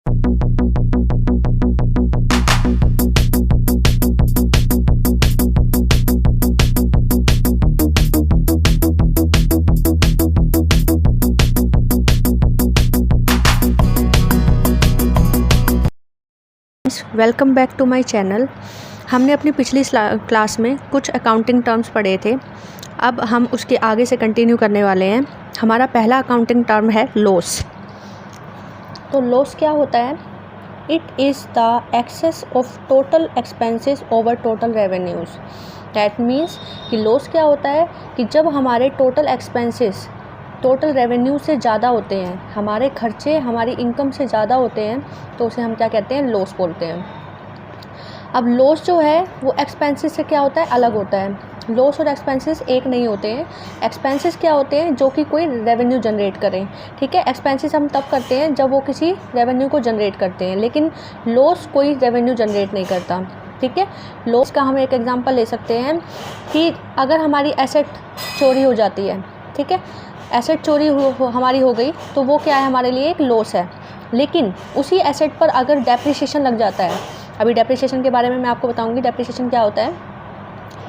Welcome back to my channel. हमने अपनी पिछली क्लास में कुछ अकाउंटिंग टर्म्स पढ़े थे। अब हम उसके आगे से कंटिन्यू करने वाले हैं। हमारा पहला अकाउंटिंग टर्म है लॉस। तो लॉस क्या होता है? It is the excess of total expenses over total revenues. That means कि लॉस क्या होता है कि जब हमारे टोटल एक्सपेंसेस टोटल रेवेन्यू से ज़्यादा होते हैं, हमारे खर्चे हमारी इनकम से ज़्यादा होते हैं, तो उसे हम क्या कहते हैं? लॉस बोलते हैं। अब लॉस जो है वो एक्सपेंसेस से क्या होता है? अलग होता है। लॉस और एक्सपेंसेस एक नहीं होते हैं। एक्सपेंसेस क्या होते हैं? जो कि कोई रेवेन्यू जनरेट करें। ठीक है, एक्सपेंसेस हम तब करते हैं जब वो किसी रेवेन्यू को जनरेट करते हैं, लेकिन लॉस कोई रेवेन्यू जनरेट नहीं करता। ठीक है, लॉस का हम एक एग्जांपल ले सकते हैं कि अगर हमारी एसेट चोरी हो जाती है, ठीक है, एसेट चोरी हमारी हो गई, तो वो क्या है? हमारे लिए एक लॉस है। लेकिन उसी एसेट पर अगर डेप्रिसिएशन लग जाता है, अभी डेप्रिसिएशन के बारे में मैं आपको बताऊंगी डेप्रिसिएशन क्या होता है,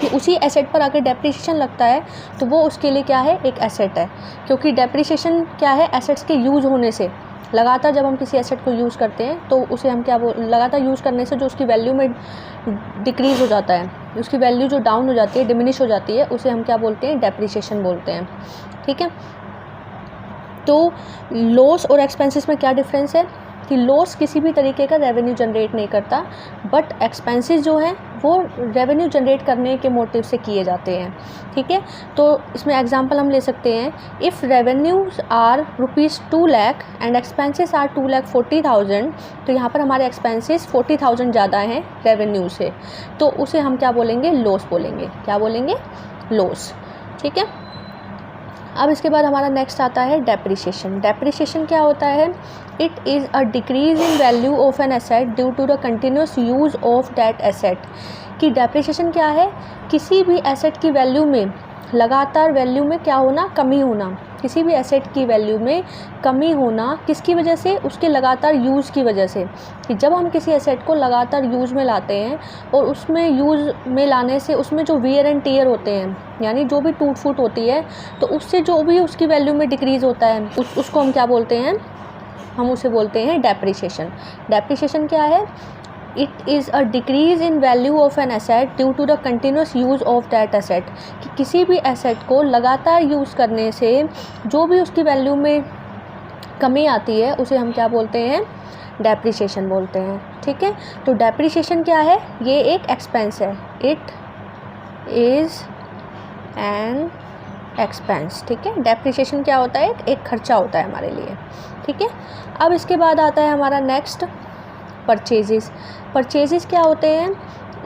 कि उसी एसेट पर अगर डेप्रिसिएशन लगता है तो वो उसके लिए क्या है? एक एसेट है। क्योंकि डेप्रिसिएशन क्या है? एसेट्स के यूज़ होने से, लगातार जब हम किसी एसेट को यूज़ करते हैं तो उसे हम क्या लगातार यूज़ करने से जो उसकी वैल्यू में डिक्रीज़ हो जाता है, उसकी वैल्यू जो डाउन हो जाती है, डिमिनिश हो जाती है, उसे हम क्या बोलते हैं? डेप्रिसिएशन बोलते हैं। ठीक है, तो लॉस और एक्सपेंसेस में क्या डिफरेंस है कि लॉस किसी भी तरीके का रेवेन्यू जनरेट नहीं करता, बट एक्सपेंसेस जो हैं वो रेवेन्यू जनरेट करने के मोटिव से किए जाते हैं। ठीक है, तो इसमें एग्जांपल हम ले सकते हैं, if revenues are ₹2 lakh and expenses are 2,40,000, तो यहाँ पर हमारे एक्सपेंसेस 40,000 ज़्यादा हैं रेवेन्यू से, तो उसे हम क्या बोलेंगे? लॉस बोलेंगे। क्या बोलेंगे? लॉस। ठीक है, अब इसके बाद हमारा नेक्स्ट आता है डेप्रिसिएशन। डेप्रिसिएशन क्या होता है? It is a decrease in value of an asset due to the continuous use of that asset. कि डेप्रिसिएशन क्या है? किसी भी एसेट की वैल्यू में लगातार वैल्यू में क्या होना? कमी होना। किसी भी एसेट की वैल्यू में कमी होना किसकी वजह से? उसके लगातार यूज़ की वजह से। कि जब हम किसी एसेट को लगातार यूज़ में लाते हैं और उसमें यूज़ में लाने से उसमें जो वियर एंड टियर होते हैं, यानी जो भी टूट फूट होती है, तो उससे जो भी उसकी वैल्यू में डिक्रीज़ होता है उसको हम क्या बोलते हैं? हम उसे बोलते हैं डेप्रिसिएशन। डेप्रिसिएशन क्या है? It is a decrease in value of an asset due to the continuous use of that asset. कि किसी भी एसेट को लगातार यूज़ करने से जो भी उसकी वैल्यू में कमी आती है उसे हम क्या बोलते हैं? डेप्रिसिएशन बोलते हैं। ठीक है, तो डेप्रिसिएशन क्या है? ये एक एक्सपेंस है। It is an expense. ठीक है, डेप्रिसिएशन क्या होता है? एक खर्चा होता है हमारे लिए। ठीक है, अब इसके बाद आता है हमारा नेक्स्ट परचेजेस। परचेजेस क्या होते हैं?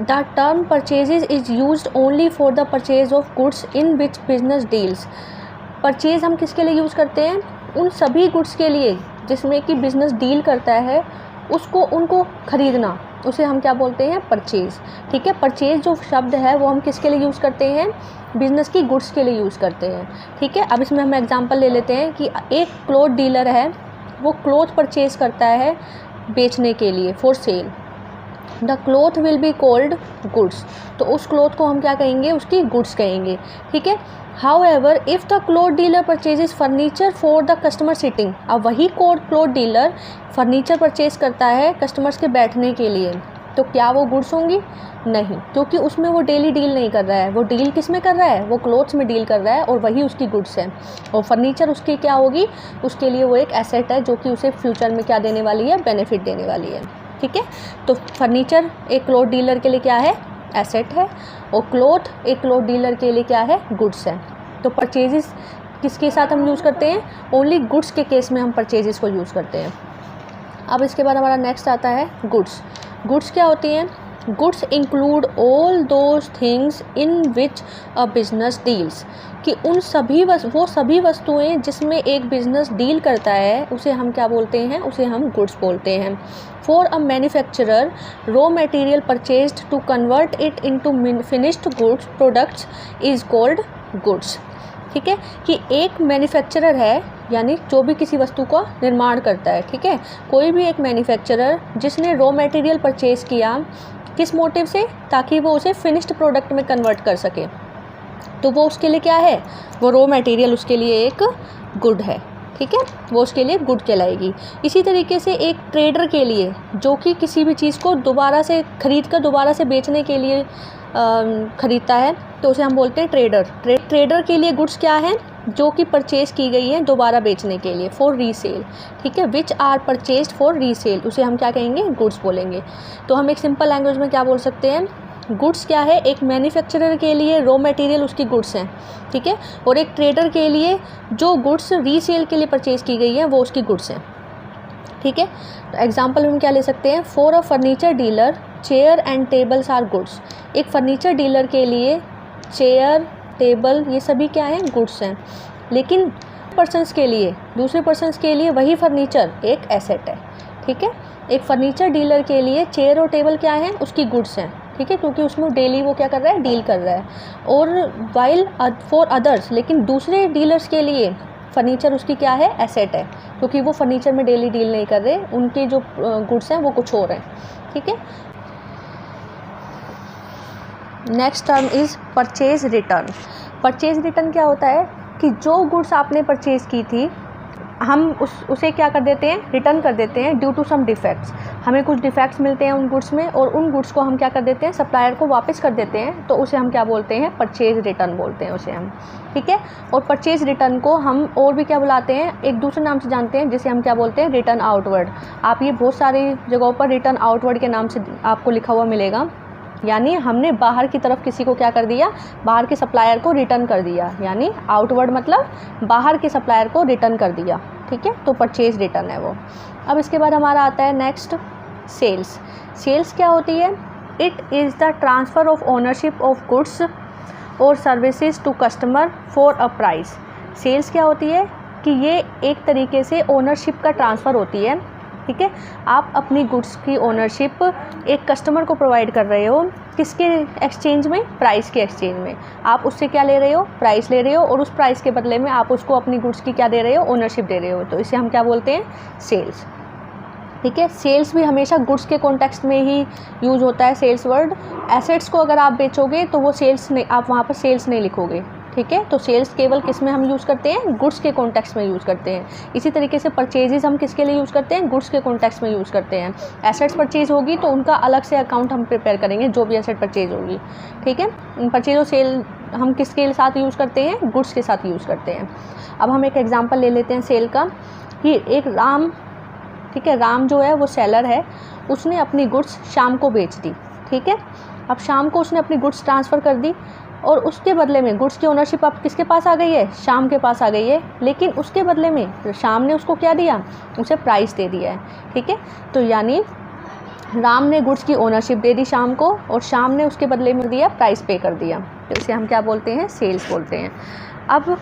The term purchases is used only for the purchase of goods in which business deals. Purchase हम किसके लिए यूज़ करते हैं? उन सभी गुड्स के लिए जिसमें कि बिज़नेस डील करता है, उनको ख़रीदना, उसे हम क्या बोलते हैं? परचेज़। ठीक है, परचेज़ जो शब्द है वो हम किसके लिए यूज़ करते हैं? बिज़नेस की गुड्स के लिए यूज़ करते हैं। ठीक है, अब इसमें हम एग्जांपल ले लेते हैं कि एक क्लॉथ डीलर है, वो क्लॉथ परचेज़ करता है बेचने के लिए, for sale. The cloth will be called goods, तो उस क्लॉथ को हम क्या कहेंगे? उसकी गुड्स कहेंगे। ठीक है, however if the cloth dealer purchases furniture for the customer sitting, अब वही क्लॉथ डीलर फर्नीचर परचेज करता है कस्टमर्स के बैठने के लिए, तो क्या वो गुड्स होंगी? नहीं, क्योंकि उसमें वो डेली डील नहीं कर रहा है। वो डील किस में कर रहा है? वो क्लोथ्स में डील कर रहा है और वही उसकी गुड्स है। और फर्नीचर उसकी क्या होगी? उसके लिए वो एक एसेट है जो कि उसे फ्यूचर में क्या देने वाली है? बेनिफिट देने वाली है। ठीक है, तो फर्नीचर एक क्लॉथ डीलर के लिए क्या है? एसेट है, और क्लॉथ एक क्लॉथ डीलर के लिए क्या है? गुड्स है। तो परचेजेस किसके साथ हम यूज़ करते हैं? ओनली गुड्स के केस में हम परचेजेस को यूज़ करते हैं। अब इसके बाद हमारा नेक्स्ट आता है गुड्स। गुड्स क्या होती हैं? Goods include all those things in which a business deals, कि उन सभी वो सभी वस्तुएं जिसमें एक बिजनेस डील करता है उसे हम क्या बोलते हैं? उसे हम गुड्स बोलते हैं। For a manufacturer, raw material purchased to convert it into finished goods products is called goods. ठीक है, कि एक मैन्युफैक्चरर है, यानी जो भी किसी वस्तु का निर्माण करता है, ठीक है, कोई भी एक मैन्युफैक्चरर जिसने रॉ मटेरियल परचेज़ किया, किस मोटिव से, ताकि वो उसे फिनिश्ड प्रोडक्ट में कन्वर्ट कर सके, तो वो उसके लिए क्या है, वो रॉ मटेरियल उसके लिए एक गुड है, ठीक है, वो उसके लिए गुड कहलाएगी। इसी तरीके से एक ट्रेडर के लिए, जो कि किसी भी चीज़ को दोबारा से खरीद कर दोबारा से बेचने के लिए ख़रीदता है, तो उसे हम बोलते हैं ट्रेडर। ट्रेडर के लिए गुड्स क्या है, जो कि परचेज़ की गई हैं दोबारा बेचने के लिए, फॉर रीसेल, ठीक है, which are purchased for resale, उसे हम क्या कहेंगे, गुड्स बोलेंगे। तो हम एक सिंपल लैंग्वेज में क्या बोल सकते हैं, गुड्स क्या है, एक मैन्युफैक्चरर के लिए रॉ मटेरियल उसकी गुड्स हैं, ठीक है, और एक ट्रेडर के लिए जो गुड्स रीसेल के लिए परचेज़ की गई हैं वो उसकी गुड्स हैं, ठीक है। तो एग्जांपल हम क्या ले सकते हैं, for a furniture dealer chair and tables are goods. एक फर्नीचर डीलर के लिए चेयर, टेबल, ये सभी क्या हैं, गुड्स हैं। लेकिन दूसरे पर्सन्स के लिए वही फर्नीचर एक एसेट है, ठीक है। एक फर्नीचर डीलर के लिए चेयर और टेबल क्या है, उसकी गुड्स हैं, ठीक है, क्योंकि उसमें डेली वो क्या कर रहा है, डील कर रहा है। और वाइल फॉर अदर्स, लेकिन दूसरे डीलर्स के लिए फर्नीचर उसकी क्या है, एसेट है, क्योंकि वो फर्नीचर में डेली डील नहीं कर रहे, उनके जो गुड्स हैं वो कुछ और हैं, ठीक है। Next term is purchase return. Purchase return क्या होता है कि जो गुड्स आपने परचेज़ की थी, हम उसे क्या कर देते हैं, रिटर्न कर देते हैं ड्यू टू सम डिफेक्ट्स। हमें कुछ डिफेक्ट्स मिलते हैं उन गुड्स में, और उन गुड्स को हम क्या कर देते हैं, सप्लायर को वापस कर देते हैं, तो उसे हम क्या बोलते हैं, परचेज रिटर्न बोलते हैं उसे हम, ठीक है। और परचेज रिटर्न को हम और भी क्या बुलाते हैं, एक दूसरे नाम से जानते हैं, जिसे हम क्या बोलते हैं, रिटर्न आउटवर्ड। आप ये बहुत सारी जगहों पर रिटर्न आउटवर्ड के नाम से आपको लिखा हुआ मिलेगा, यानी हमने बाहर की तरफ किसी को क्या कर दिया, बाहर के सप्लायर को रिटर्न कर दिया, यानी आउटवर्ड मतलब बाहर के सप्लायर को रिटर्न कर दिया, ठीक है, तो परचेज रिटर्न है वो। अब इसके बाद हमारा आता है नेक्स्ट सेल्स। सेल्स क्या होती है, it is the transfer of ownership of goods और services to customer for a price. Sales क्या होती है कि ये एक तरीके से ओनरशिप का ट्रांसफ़र होती है, ठीक है। आप अपनी गुड्स की ओनरशिप एक कस्टमर को प्रोवाइड कर रहे हो, किसके एक्सचेंज में, प्राइस के एक्सचेंज में। आप उससे क्या ले रहे हो, प्राइस ले रहे हो, और उस प्राइस के बदले में आप उसको अपनी गुड्स की क्या दे रहे हो, ओनरशिप दे रहे हो, तो इसे हम क्या बोलते हैं, सेल्स, ठीक है। सेल्स भी हमेशा गुड्स के कॉन्टेक्स्ट में ही यूज़ होता है, सेल्स वर्ड। एसेट्स को अगर आप बेचोगे तो वो सेल्स नहीं, आप वहाँ पर सेल्स नहीं लिखोगे, ठीक है। तो सेल्स केवल किस में हम यूज़ करते हैं, गुड्स के कॉन्टेक्स्ट में यूज़ करते हैं। इसी तरीके से परचेजेस हम किसके लिए यूज़ करते हैं, गुड्स के कॉन्टेक्स्ट में यूज़ करते हैं। एसेट्स परचेज होगी तो उनका अलग से अकाउंट हम प्रिपेयर करेंगे, जो भी एसेट परचेज होगी, ठीक है। परचेज और सेल हम किसके साथ यूज़ करते हैं, गुड्स के साथ यूज़ करते हैं। अब हम एक एग्जाम्पल ले लेते हैं सेल का, कि एक राम, ठीक है, राम जो है वो सेलर है, उसने अपनी गुड्स शाम को बेच दी, ठीक है। अब शाम को उसने अपनी गुड्स ट्रांसफ़र कर दी, और उसके बदले में गुड्स की ओनरशिप अब किसके पास आ गई है, शाम के पास आ गई है, लेकिन उसके बदले में शाम ने उसको क्या दिया, उसे प्राइस दे दिया है, ठीक है। तो यानी राम ने गुड्स की ओनरशिप दे दी शाम को, और शाम ने उसके बदले में दिया, प्राइस पे कर दिया, तो इसे हम क्या बोलते हैं, सेल्स बोलते हैं। अब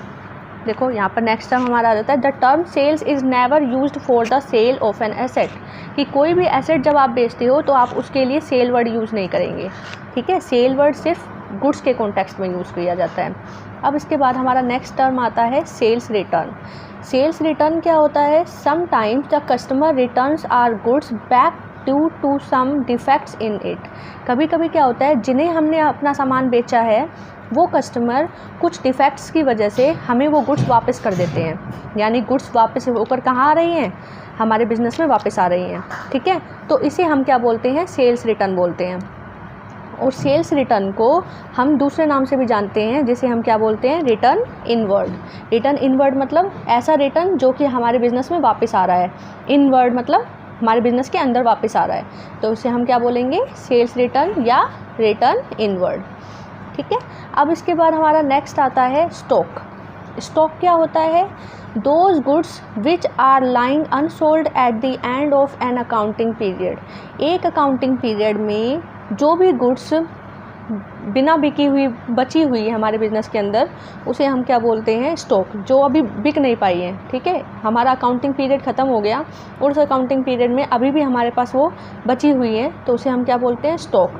देखो यहाँ पर नेक्स्ट टर्म हमारा आ जाता है, the term sales is never used for the sale of an asset. कि कोई भी एसेट जब आप बेचते हो तो आप उसके लिए सेल वर्ड यूज़ नहीं करेंगे, ठीक है। सेल वर्ड सिर्फ गुड्स के कॉन्टेक्स्ट में यूज़ किया जाता है। अब इसके बाद हमारा नेक्स्ट टर्म आता है सेल्स रिटर्न। सेल्स रिटर्न क्या होता है, sometimes the customer returns are goods back due to some defects in it. कभी कभी क्या होता है, जिन्हें हमने अपना सामान बेचा है वो कस्टमर कुछ डिफेक्ट्स की वजह से हमें वो गुड्स वापस कर देते हैं, यानी गुड्स वापस होकर कहाँ आ रही हैं, हमारे बिज़नेस में वापस आ रही हैं, ठीक है। तो इसे हम क्या बोलते हैं, सेल्स रिटर्न बोलते हैं। और सेल्स रिटर्न को हम दूसरे नाम से भी जानते हैं, जिसे हम क्या बोलते हैं, रिटर्न इनवर्ड। रिटर्न इनवर्ड मतलब ऐसा रिटर्न जो कि हमारे बिज़नेस में वापस आ रहा है, इनवर्ड मतलब हमारे बिज़नेस के अंदर वापस आ रहा है, तो उसे हम क्या बोलेंगे, सेल्स रिटर्न या रिटर्न इनवर्ड, ठीक है। अब इसके बाद हमारा नेक्स्ट आता है स्टॉक। स्टॉक क्या होता है, those goods which are lying unsold at the end of an accounting period. एक अकाउंटिंग पीरियड में जो भी गुड्स बिना बिकी हुई बची हुई है हमारे बिज़नेस के अंदर, उसे हम क्या बोलते हैं, स्टॉक, जो अभी बिक नहीं पाई है, ठीक है। हमारा अकाउंटिंग पीरियड ख़त्म हो गया और उस अकाउंटिंग पीरियड में अभी भी हमारे पास वो बची हुई है, तो उसे हम क्या बोलते हैं, स्टॉक,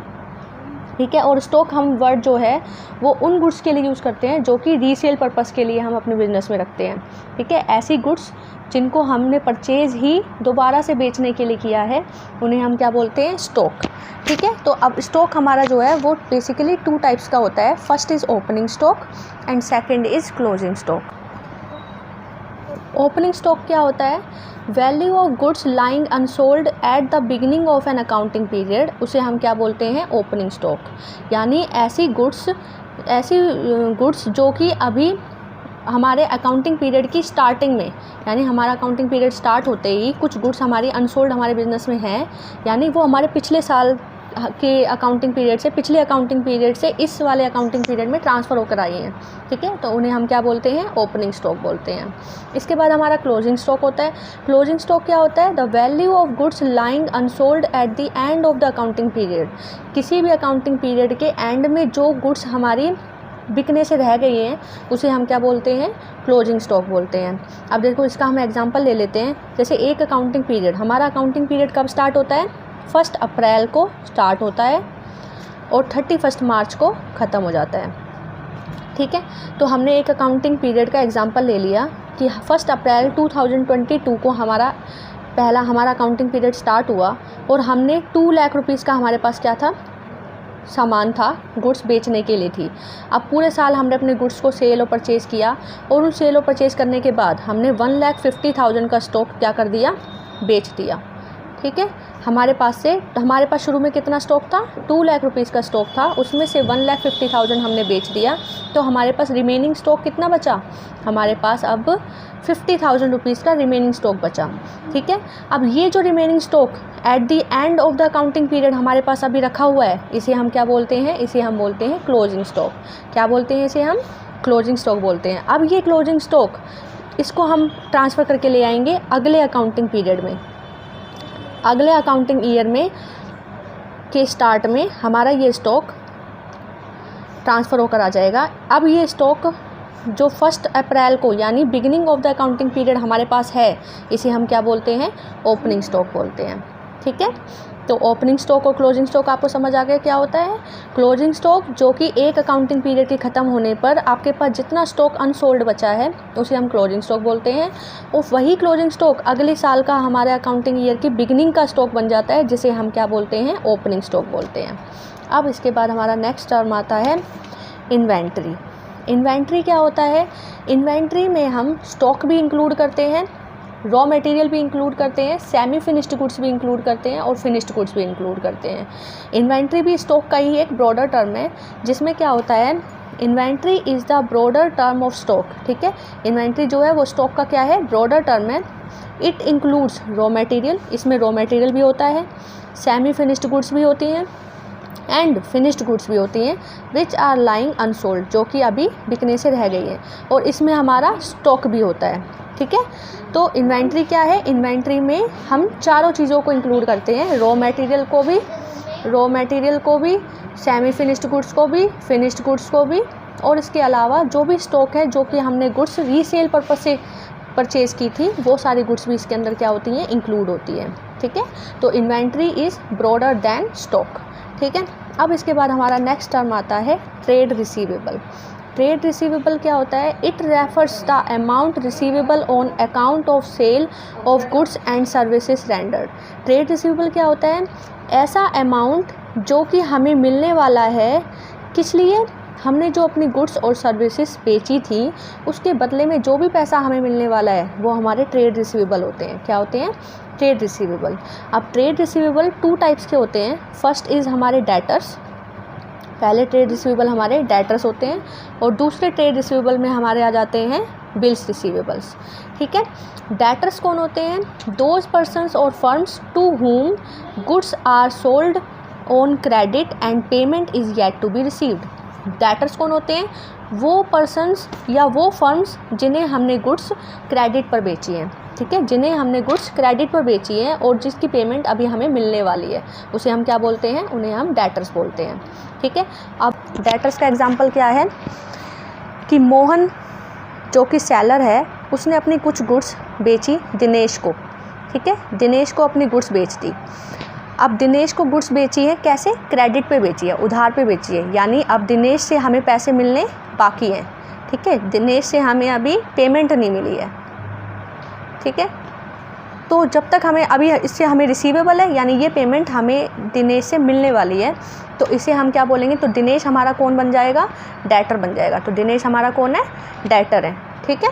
ठीक है। और स्टॉक हम वर्ड जो है वो उन गुड्स के लिए यूज़ करते हैं जो कि रीसेल पर्पस के लिए हम अपने बिज़नेस में रखते हैं। ठीक है, ऐसी गुड्स जिनको हमने परचेज़ ही दोबारा से बेचने के लिए किया है उन्हें हम क्या बोलते हैं, स्टॉक। ठीक है, तो अब स्टॉक हमारा जो है वो बेसिकली 2 टाइप्स का होता है। First is opening stock and second is closing stock. Opening stock क्या होता है, value of goods lying unsold at the beginning of an accounting period, उसे हम क्या बोलते हैं, ओपनिंग स्टॉक। यानी ऐसी गुड्स जो कि अभी हमारे अकाउंटिंग पीरियड की स्टार्टिंग में, यानी हमारा अकाउंटिंग पीरियड स्टार्ट होते ही कुछ गुड्स हमारी अनसोल्ड हमारे बिज़नेस में हैं, यानी वो हमारे पिछले साल के अकाउंटिंग पीरियड से, पिछले अकाउंटिंग पीरियड से इस वाले अकाउंटिंग पीरियड में ट्रांसफ़र होकर आई हैं। ठीक है, तो उन्हें हम क्या बोलते हैं, ओपनिंग स्टॉक बोलते हैं। इसके बाद हमारा क्लोजिंग स्टॉक होता है। क्लोजिंग स्टॉक क्या होता है, the value of goods lying unsold at the end of the accounting period. किसी भी अकाउंटिंग पीरियड के एंड में जो गुड्स हमारी बिकने से रह गई हैं उसे हम क्या बोलते हैं, क्लोजिंग स्टॉक बोलते हैं। अब देखो इसका हम एग्जांपल ले लेते हैं। जैसे एक अकाउंटिंग पीरियड, हमारा अकाउंटिंग पीरियड कब स्टार्ट होता है, 1 अप्रैल को स्टार्ट होता है और 31 मार्च को ख़त्म हो जाता है। ठीक है, तो हमने एक अकाउंटिंग पीरियड का एग्जांपल ले लिया कि 1 अप्रैल 2022 को हमारा अकाउंटिंग पीरियड स्टार्ट हुआ और हमने 2 लाख रुपीज़ का हमारे पास क्या था, सामान था, गुड्स बेचने के लिए थी। अब पूरे साल हमने अपने गुड्स को सेल और परचेज़ किया और उन सेल और परचेज़ करने के बाद हमने 1,50,000 का स्टॉक क्या कर दिया, बेच दिया। ठीक है, हमारे पास शुरू में कितना स्टॉक था, 2 लाख रुपीज़ का स्टॉक था, उसमें से 1,50,000 हमने बेच दिया। तो हमारे पास रिमेनिंग स्टॉक कितना बचा, हमारे पास अब 50,000 रुपीज़ का रिमेनिंग स्टॉक बचा। ठीक है, अब ये जो remaining stock at the end of the accounting period हमारे पास अभी रखा हुआ है, इसे हम क्या बोलते हैं, इसे हम बोलते हैं क्लोजिंग स्टॉक। क्या बोलते हैं, इसे हम क्लोजिंग स्टॉक बोलते हैं। अब ये क्लोजिंग स्टॉक, इसको हम ट्रांसफ़र करके ले आएंगे अगले अकाउंटिंग पीरियड में, अगले अकाउंटिंग ईयर में के स्टार्ट में हमारा ये स्टॉक ट्रांसफ़र होकर आ जाएगा। अब ये स्टॉक जो 1 अप्रैल को, यानी beginning of the accounting period हमारे पास है, इसे हम क्या बोलते हैं, ओपनिंग स्टॉक बोलते हैं। ठीक है, तो ओपनिंग स्टॉक और क्लोजिंग स्टॉक आपको समझ आ गया क्या होता है। क्लोजिंग स्टॉक जो कि एक अकाउंटिंग पीरियड के ख़त्म होने पर आपके पास जितना स्टॉक अनसोल्ड बचा है उसे हम क्लोजिंग स्टॉक बोलते हैं, और वही क्लोजिंग स्टॉक अगले साल का हमारे अकाउंटिंग ईयर की बिगिनिंग का स्टॉक बन जाता है, जिसे हम क्या बोलते हैं, ओपनिंग स्टॉक बोलते हैं। अब इसके बाद हमारा नेक्स्ट टर्म आता है इन्वेंट्री। इन्वेंट्री क्या होता है, इन्वेंट्री में हम स्टॉक भी इंक्लूड करते हैं, रॉ मटेरियल भी इंक्लूड करते हैं, सेमी फिनिश्ड गुड्स भी इंक्लूड करते हैं और फिनिश्ड गुड्स भी इंक्लूड करते हैं। इन्वेंट्री भी स्टॉक का ही एक ब्रॉडर टर्म है, जिसमें क्या होता है, inventory is the broader term of stock. ठीक है, इन्वेंट्री जो है वो स्टॉक का क्या है, ब्रॉडर टर्म है। इट इंक्लूड्स रॉ मटेरियल, इसमें रॉ मटेरियल भी होता है, सेमी फिनिश्ड गुड्स भी होती हैं एंड फिनिश्ड गुड्स भी होती हैं, विच आर लाइंग अनसोल्ड, जो कि अभी बिकने से रह गई है, और इसमें हमारा स्टॉक भी होता है। ठीक है, तो इन्वेंट्री क्या है, इन्वेंट्री में हम चारों चीज़ों को इंक्लूड करते हैं, रॉ मटेरियल को भी, सेमी फिनिश्ड गुड्स को भी, फिनिश्ड गुड्स को भी, और इसके अलावा जो भी स्टॉक है जो कि हमने गुड्स रीसेल पर्पस से परचेज़ की थी, वो सारी गुड्स भी इसके अंदर क्या होती हैं, इंक्लूड होती हैं। ठीक है, तो inventory is broader than stock. ठीक है, अब इसके बाद हमारा नेक्स्ट टर्म आता है ट्रेड रिसीवेबल। ट्रेड रिसीवेबल क्या होता है, it refers the amount receivable on account of sale of goods and services rendered. Trade receivable क्या होता है, ऐसा अमाउंट जो कि हमें मिलने वाला है, किस लिए, हमने जो अपनी गुड्स और सर्विसेज बेची थी उसके बदले में जो भी पैसा हमें मिलने वाला है वो हमारे ट्रेड रिसीवेबल होते हैं। क्या होते हैं, ट्रेड रिसीवेबल। अब ट्रेड रिसीवेबल 2 टाइप्स के होते हैं। फर्स्ट इज़ हमारे डेटर्स, पहले ट्रेड रिसीवेबल हमारे डेटर्स होते हैं, और दूसरे ट्रेड रिसीवेबल में हमारे आ जाते हैं बिल्स रिसीवेबल्स। ठीक है, डेटर्स कौन होते हैं, दोज पर्सन्स और firms to whom goods are sold on credit and payment is yet to be received. Debtors कौन होते हैं, वो पर्सन्स या वो फर्म्स जिन्हें हमने गुड्स क्रेडिट पर बेची हैं। ठीक है, जिन्हें हमने गुड्स क्रेडिट पर बेची हैं और जिसकी पेमेंट अभी हमें मिलने वाली है, उसे हम क्या बोलते हैं, उन्हें हम डेटर्स बोलते हैं। ठीक है, अब डेटर्स का एग्जांपल क्या है कि मोहन जो कि सेलर है, उसने अपनी कुछ गुड्स बेची दिनेश को। ठीक है, दिनेश को अपनी गुड्स बेच दी। अब दिनेश को गुड्स बेची है, कैसे? क्रेडिट पे बेची है, उधार पे बेची है, यानी अब दिनेश से हमें पैसे मिलने बाकी हैं, ठीक है। दिनेश से हमें अभी पेमेंट नहीं मिली है, ठीक है। तो जब तक हमें अभी इससे हमें रिसीवेबल है, यानी ये पेमेंट हमें दिनेश से मिलने वाली है, तो इसे हम क्या बोलेंगे? तो दिनेश हमारा कौन बन जाएगा? डेटर बन जाएगा। तो दिनेश हमारा कौन है? डेटर है, ठीक है।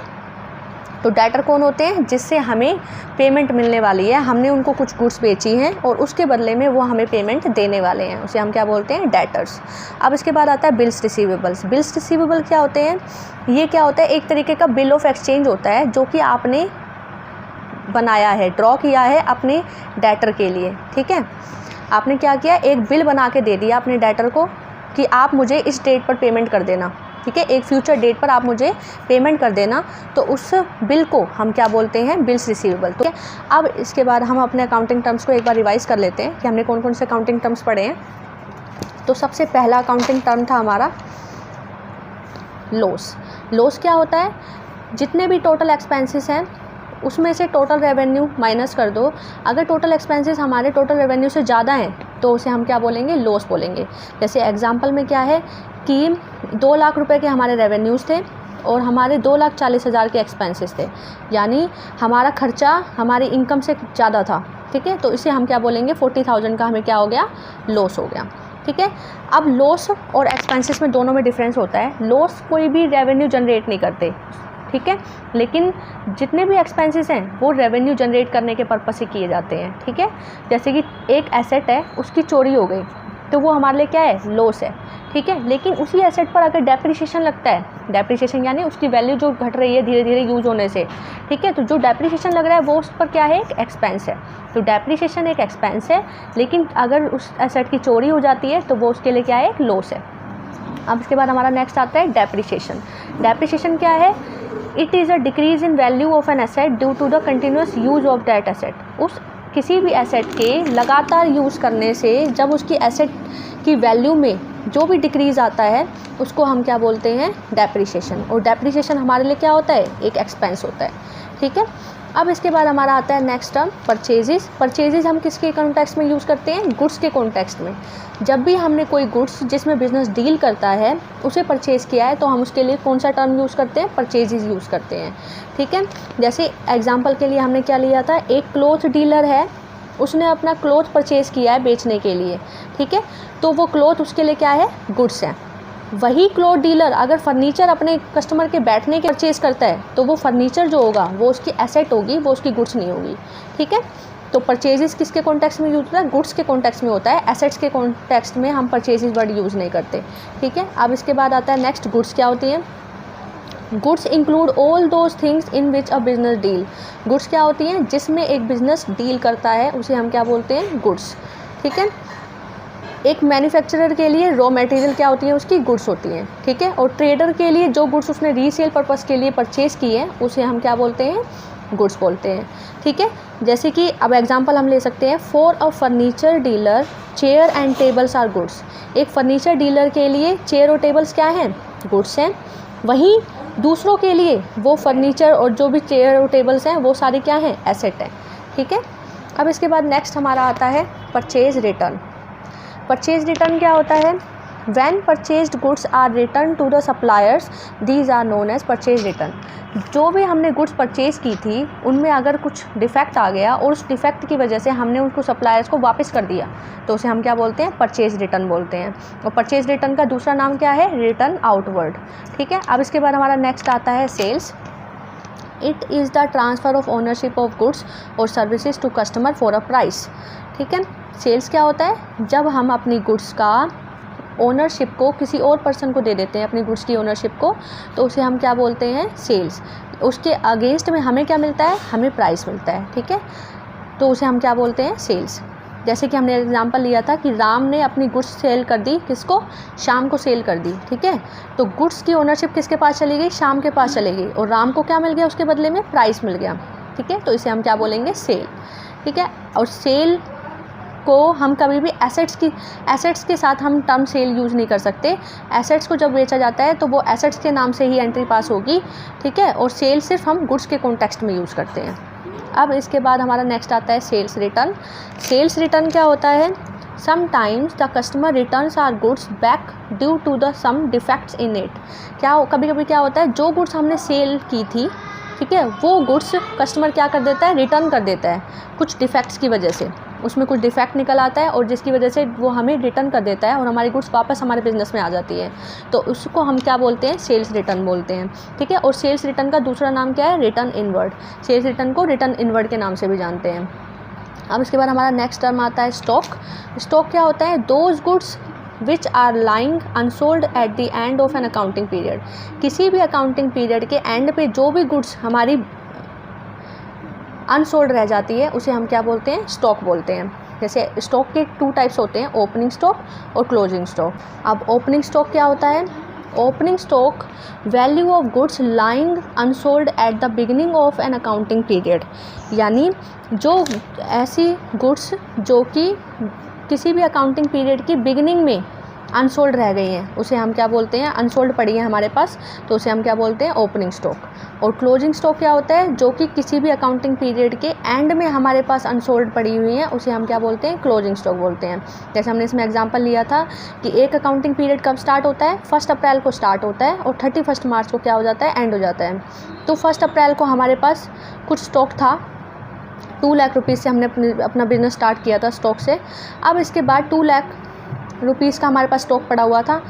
तो डेटर कौन होते हैं? जिससे हमें पेमेंट मिलने वाली है, हमने उनको कुछ गुड्स बेची हैं और उसके बदले में वो हमें पेमेंट देने वाले हैं, उसे हम क्या बोलते हैं? डेटर्स। अब इसके बाद आता है बिल्स रिसीवेबल्स। बिल्स रिसीवेबल क्या होते हैं? ये क्या होता है? एक तरीके का बिल ऑफ एक्सचेंज होता है जो कि आपने बनाया है, ड्रॉ किया है अपने डेटर के लिए, ठीक है। आपने क्या किया? एक बिल बना के दे दिया अपने डेटर को कि आप मुझे इस डेट पर पेमेंट कर देना, ठीक है। एक फ्यूचर डेट पर आप मुझे पेमेंट कर देना, तो उस बिल को हम क्या बोलते हैं? Bills receivable. तो अब इसके बाद हम अपने अकाउंटिंग टर्म्स को एक बार रिवाइज़ कर लेते हैं कि हमने कौन कौन से अकाउंटिंग टर्म्स पढ़े हैं। तो सबसे पहला अकाउंटिंग टर्म था हमारा लॉस। लॉस क्या होता है? जितने भी टोटल एक्सपेंसेस हैं उसमें से टोटल रेवेन्यू माइनस कर दो। अगर टोटल एक्सपेंसेस हमारे टोटल रेवेन्यू से ज़्यादा हैं तो उसे हम क्या बोलेंगे? लॉस बोलेंगे। जैसे एग्जांपल में क्या है कि 2 लाख रुपए के हमारे रेवेन्यूज़ थे और हमारे 2,40,000 के एक्सपेंसेस थे, यानी हमारा खर्चा हमारी इनकम से ज़्यादा था, ठीक है। तो इसे हम क्या बोलेंगे? 40,000 का हमें क्या हो गया? लॉस हो गया, ठीक है। अब लॉस और एक्सपेंसेस में दोनों में डिफरेंस होता है। लॉस कोई भी रेवेन्यू जनरेट नहीं करते, ठीक है, लेकिन जितने भी एक्सपेंसेस हैं वो रेवेन्यू जनरेट करने के पर्पस से किए जाते हैं, ठीक है। जैसे कि एक एसेट है, उसकी चोरी हो गई तो वो हमारे लिए क्या है? लॉस है, ठीक है। लेकिन उसी एसेट पर अगर डेप्रिसिएशन लगता है, डेप्रिसिएशन यानी उसकी वैल्यू जो घट रही है धीरे धीरे यूज होने से, ठीक है, तो जो डेप्रिसिएशन लग रहा है वो उस पर क्या है? एक एक्सपेंस है। तो डेप्रिसिएशन एक एक्सपेंस है, लेकिन अगर उस एसेट की चोरी हो जाती है तो वो उसके लिए क्या है? एक लॉस है। अब इसके बाद हमारा नेक्स्ट आता है डेप्रिसिएशन। डेप्रिसिएशन क्या है? It is a decrease in value of an asset due to the continuous use of that asset. उस किसी भी एसेट के लगातार यूज़ करने से जब उसकी एसेट की वैल्यू में जो भी डिक्रीज़ आता है उसको हम क्या बोलते हैं? डेप्रिसिएशन। और डेप्रिसिएशन हमारे लिए क्या होता है? एक एक्सपेंस होता है, ठीक है। अब इसके बाद हमारा आता है नेक्स्ट टर्म परचेजेस। परचेजेस हम किसके कॉन्टेक्स्ट में यूज़ करते हैं? गुड्स के कॉन्टेक्स्ट में। जब भी हमने कोई गुड्स जिसमें बिजनेस डील करता है उसे परचेज़ किया है तो हम उसके लिए कौन सा टर्म यूज़ करते हैं? परचेजेस यूज़ करते हैं, ठीक है। जैसे एग्जांपल के लिए हमने क्या लिया था? एक क्लॉथ डीलर है, उसने अपना क्लॉथ परचेज़ किया है बेचने के लिए, ठीक है, तो वो क्लॉथ उसके लिए क्या है? गुड्स है। वही क्लॉथ डीलर अगर फर्नीचर अपने कस्टमर के बैठने के परचेज़ करता है तो वो फर्नीचर जो होगा वो उसकी एसेट होगी, वो उसकी गुड्स नहीं होगी, ठीक है। तो परचेजेस किसके कॉन्टेक्स्ट में यूज होता है? गुड्स के कॉन्टेक्स्ट में होता है। एसेट्स के कॉन्टेक्स्ट में हम परचेजेस वर्ड यूज़ नहीं करते, ठीक है। अब इसके बाद आता है नेक्स्ट, गुड्स क्या होती हैं? Goods include all those things in which a business deal. Goods क्या होती हैं? जिसमें एक बिजनेस डील करता है उसे हम क्या बोलते हैं? गुड्स, ठीक है। एक मैन्युफैक्चरर के लिए रॉ मटेरियल क्या होती है? उसकी गुड्स होती हैं, ठीक है। और ट्रेडर के लिए जो गुड्स उसने रीसेल पर्पस के लिए परचेज़ की है उसे हम क्या बोलते हैं? गुड्स बोलते हैं, ठीक है। जैसे कि अब एग्जांपल हम ले सकते हैं, for a furniture dealer chair and tables are goods. एक फर्नीचर डीलर के लिए चेयर और टेबल्स क्या हैं? गुड्स हैं। वहीं दूसरों के लिए वो फर्नीचर और जो भी चेयर और टेबल्स हैं वो सारी क्या हैं? एसेट हैं, ठीक है। अब इसके बाद नेक्स्ट हमारा आता है परचेज रिटर्न। परचेज रिटर्न क्या होता है? When purchased goods are return to the suppliers these are known as purchase return. जो भी हमने गुड्स परचेज़ की थी उनमें अगर कुछ डिफेक्ट आ गया और उस डिफेक्ट की वजह से हमने उनको सप्लायर्स को वापस कर दिया तो उसे हम क्या बोलते हैं? परचेज रिटर्न बोलते हैं। और परचेज रिटर्न का दूसरा नाम क्या है? रिटर्न आउटवर्ड, ठीक है। अब इसके बाद हमारा नेक्स्ट आता है sales. It is the transfer of ownership of goods और services to customer for a price, ठीक है। सेल्स क्या होता है? जब हम अपनी गुड्स का ओनरशिप को किसी और पर्सन को दे देते हैं, अपनी गुड्स की ओनरशिप को, तो उसे हम क्या बोलते हैं? सेल्स। उसके अगेंस्ट में हमें क्या मिलता है? हमें प्राइस मिलता है, ठीक है, तो उसे हम क्या बोलते हैं? सेल्स। जैसे कि हमने एग्जांपल लिया था कि राम ने अपनी गुड्स सेल कर दी, किसको? शाम को सेल कर दी, ठीक है। तो गुड्स की ओनरशिप किसके पास चली गई? शाम के पास चली गई और राम को क्या मिल गया? उसके बदले में प्राइस मिल गया, ठीक है, तो इसे हम क्या बोलेंगे? सेल, ठीक है। और सेल को हम कभी भी एसेट्स के साथ हम टर्म सेल यूज़ नहीं कर सकते। एसेट्स को जब बेचा जाता है तो वो एसेट्स के नाम से ही एंट्री पास होगी, ठीक है, और सेल सिर्फ हम गुड्स के कॉन्टेक्स्ट में यूज़ करते हैं। अब इसके बाद हमारा नेक्स्ट आता है सेल्स रिटर्न। सेल्स रिटर्न क्या होता है? Sometimes the customer returns are goods back due to the some defects in it. कभी कभी क्या होता है, जो गुड्स हमने सेल की थी, ठीक है, वो गुड्स कस्टमर क्या कर देता है, रिटर्न कर देता है कुछ डिफेक्ट्स की वजह से। उसमें कुछ डिफेक्ट निकल आता है और जिसकी वजह से वो हमें रिटर्न कर देता है और हमारी गुड्स वापस हमारे बिज़नेस में आ जाती है। तो उसको हम क्या बोलते हैं? सेल्स रिटर्न बोलते हैं, ठीक है। और सेल्स रिटर्न का दूसरा नाम क्या है? Return inward. सेल्स रिटर्न को रिटर्न इनवर्ड के नाम से भी जानते हैं। अब इसके बाद हमारा नेक्स्ट टर्म आता है स्टॉक। स्टॉक क्या होता है? Those goods which are lying unsold at the end of an accounting period. किसी भी अकाउंटिंग पीरियड के एंड पे जो भी गुड्स हमारी अनसोल्ड रह जाती है उसे हम क्या बोलते हैं? स्टॉक बोलते हैं। जैसे स्टॉक के 2 टाइप्स होते हैं, ओपनिंग स्टॉक और क्लोजिंग स्टॉक। अब ओपनिंग स्टॉक क्या होता है? Opening stock value of goods lying unsold at the beginning of an accounting period. यानी जो ऐसी गुड्स जो कि किसी भी अकाउंटिंग पीरियड की बिगिनिंग में अनसोल्ड रह गई हैं उसे हम क्या बोलते हैं? अनसोल्ड पड़ी है हमारे पास तो उसे हम क्या बोलते हैं? Opening stock. और क्लोजिंग स्टॉक क्या होता है? जो कि किसी भी अकाउंटिंग पीरियड के एंड में हमारे पास अनसोल्ड पड़ी हुई हैं उसे हम क्या बोलते हैं? क्लोजिंग स्टॉक बोलते हैं। जैसे हमने इसमें एग्जांपल लिया था कि एक अकाउंटिंग पीरियड कब स्टार्ट होता है? 1 अप्रैल को स्टार्ट होता है और 31 मार्च को क्या हो जाता है? एंड हो जाता है। तो 1 अप्रैल को हमारे पास कुछ स्टॉक था, 2 लाख रुपीज़ से हमने अपना बिज़नेस स्टार्ट किया था स्टॉक से। अब इसके बाद 2 लाख रुपीज़ का हमारे पास स्टॉक पड़ा हुआ था।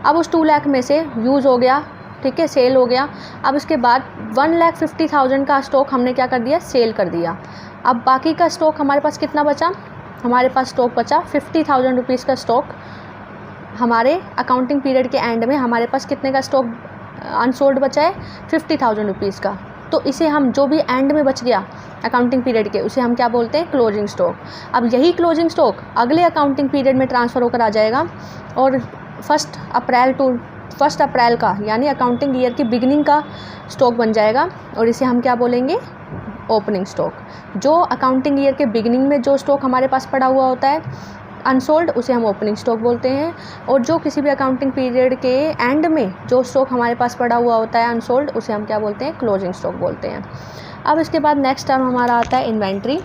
अब उस 2 लाख में से यूज़ हो गया, ठीक है, सेल हो गया। अब इसके बाद 1,50,000 का स्टॉक हमने क्या कर दिया? सेल कर दिया। अब बाकी का स्टॉक हमारे पास कितना बचा? हमारे पास स्टॉक बचा 50,000 रुपीज़ का स्टॉक। हमारे अकाउंटिंग पीरियड के एंड में हमारे पास कितने का स्टॉक अनसोल्ड बचा है? 50,000 रुपीज़ का। तो इसे हम जो भी एंड में बच गया अकाउंटिंग पीरियड के उसे हम क्या बोलते हैं? Closing stock. अब यही क्लोजिंग स्टॉक अगले अकाउंटिंग पीरियड में ट्रांसफ़र होकर आ जाएगा और 1 अप्रैल का यानी अकाउंटिंग ईयर की बिगिनिंग का स्टॉक बन जाएगा और इसे हम क्या बोलेंगे? Opening stock. जो अकाउंटिंग ईयर के बिगिनिंग में जो स्टॉक हमारे पास पड़ा हुआ होता है अनसोल्ड उसे हम ओपनिंग स्टॉक बोलते हैं और जो किसी भी अकाउंटिंग पीरियड के एंड में जो स्टॉक हमारे पास पड़ा हुआ होता है अनसोल्ड उसे हम क्या बोलते हैं? क्लोजिंग स्टॉक बोलते हैं। अब इसके बाद नेक्स्ट टर्म हमारा आता है इन्वेंट्री।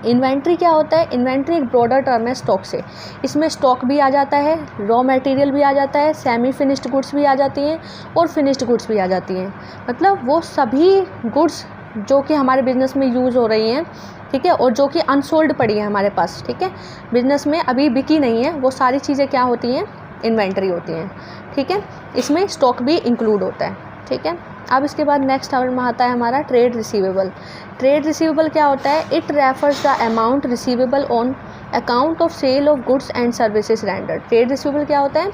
इन्वेंट्री क्या होता है? इन्वेंट्री एक ब्रॉडर टर्म है स्टॉक से। इसमें स्टॉक भी आ जाता है, रॉ मटेरियल भी आ जाता है, सेमी फिनिश्ड गुड्स भी आ जाती हैं और फिनिश्ड गुड्स भी आ जाती हैं। मतलब वो सभी गुड्स जो कि हमारे बिज़नेस में यूज़ हो रही हैं, ठीक है, और जो कि अनसोल्ड पड़ी है हमारे पास, ठीक है, बिज़नेस में अभी बिकी नहीं है, वो सारी चीज़ें क्या होती हैं? इन्वेंट्री होती हैं, ठीक है। इसमें स्टॉक भी इंक्लूड होता है, ठीक है। अब इसके बाद नेक्स्ट टर्म आता है हमारा ट्रेड रिसीवेबल। ट्रेड रिसीवेबल क्या होता है? It refers the amount receivable on account of sale of goods and services rendered. Trade receivable क्या होता है?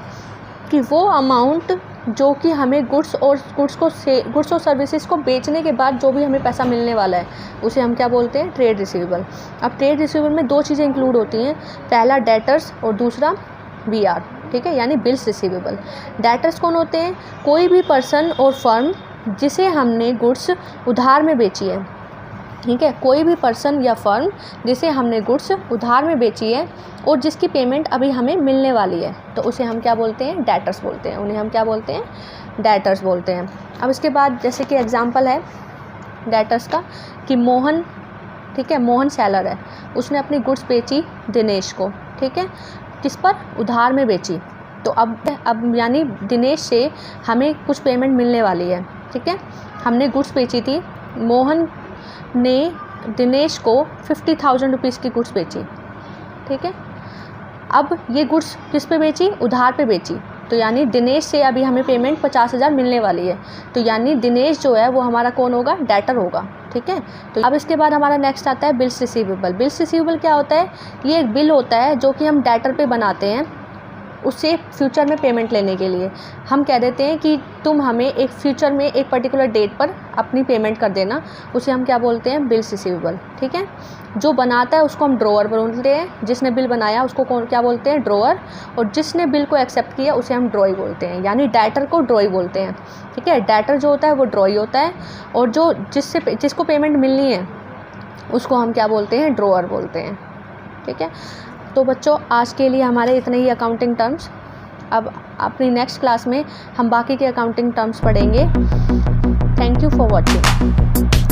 कि वो अमाउंट जो कि हमें गुड्स और सर्विसेज को बेचने के बाद जो भी हमें पैसा मिलने वाला है उसे हम क्या बोलते हैं? Trade receivable. अब ट्रेड रिसीवेबल में 2 चीज़ें इंक्लूड होती हैं, पहला डेटर्स और दूसरा BR, ठीक है, यानी बिल्स रिसीवेबल। डेटर्स कौन होते हैं? कोई भी पर्सन और फर्म जिसे हमने गुड्स उधार में बेची है, ठीक है, कोई भी पर्सन या फर्म जिसे हमने गुड्स उधार में बेची है और जिसकी पेमेंट अभी हमें मिलने वाली है तो उसे हम क्या बोलते हैं? डेटर्स बोलते हैं। उन्हें हम क्या बोलते हैं? डेटर्स बोलते हैं। अब इसके बाद जैसे कि एग्जांपल है डेटर्स का कि मोहन, ठीक है, मोहन सेलर है, उसने अपनी गुड्स बेची दिनेश को, ठीक है, किस पर? उधार में बेची। तो अब यानी दिनेश से हमें कुछ पेमेंट मिलने वाली है, ठीक है। हमने गुड्स बेची थी, मोहन ने दिनेश को 50,000 रुपीज़ की गुड्स बेची, ठीक है। अब ये गुड्स किस पे बेची? उधार पे बेची। तो यानी दिनेश से अभी हमें पेमेंट 50,000 मिलने वाली है, तो यानी दिनेश जो है वो हमारा कौन होगा? डेटर होगा, ठीक है। तो अब इसके बाद हमारा नेक्स्ट आता है बिल्स रिसीवेबल। बिल्स रिसीवेबल क्या होता है? ये एक बिल होता है जो कि हम डेटर पे बनाते हैं उससे फ्यूचर में पेमेंट लेने के लिए। हम कह देते हैं कि तुम हमें एक फ्यूचर में एक पर्टिकुलर डेट पर अपनी पेमेंट कर देना, उसे हम क्या बोलते हैं? बिल्स रिसीवेबल, ठीक है। जो बनाता है उसको हम ड्रॉअर बोलते हैं, जिसने बिल बनाया उसको क्या बोलते हैं? ड्रॉअर, और जिसने बिल को एक्सेप्ट किया उसे हम ड्रॉई बोलते हैं, यानी डेटर को ड्रॉई बोलते हैं, ठीक है। डेटर जो होता है वो ड्रॉई होता है और जो जिसको पेमेंट मिलनी है उसको हम क्या बोलते हैं? ड्रॉअर बोलते हैं, ठीक है। तो बच्चों आज के लिए हमारे इतने ही अकाउंटिंग टर्म्स। अब अपनी नेक्स्ट क्लास में हम बाकी के अकाउंटिंग टर्म्स पढ़ेंगे। Thank you for watching.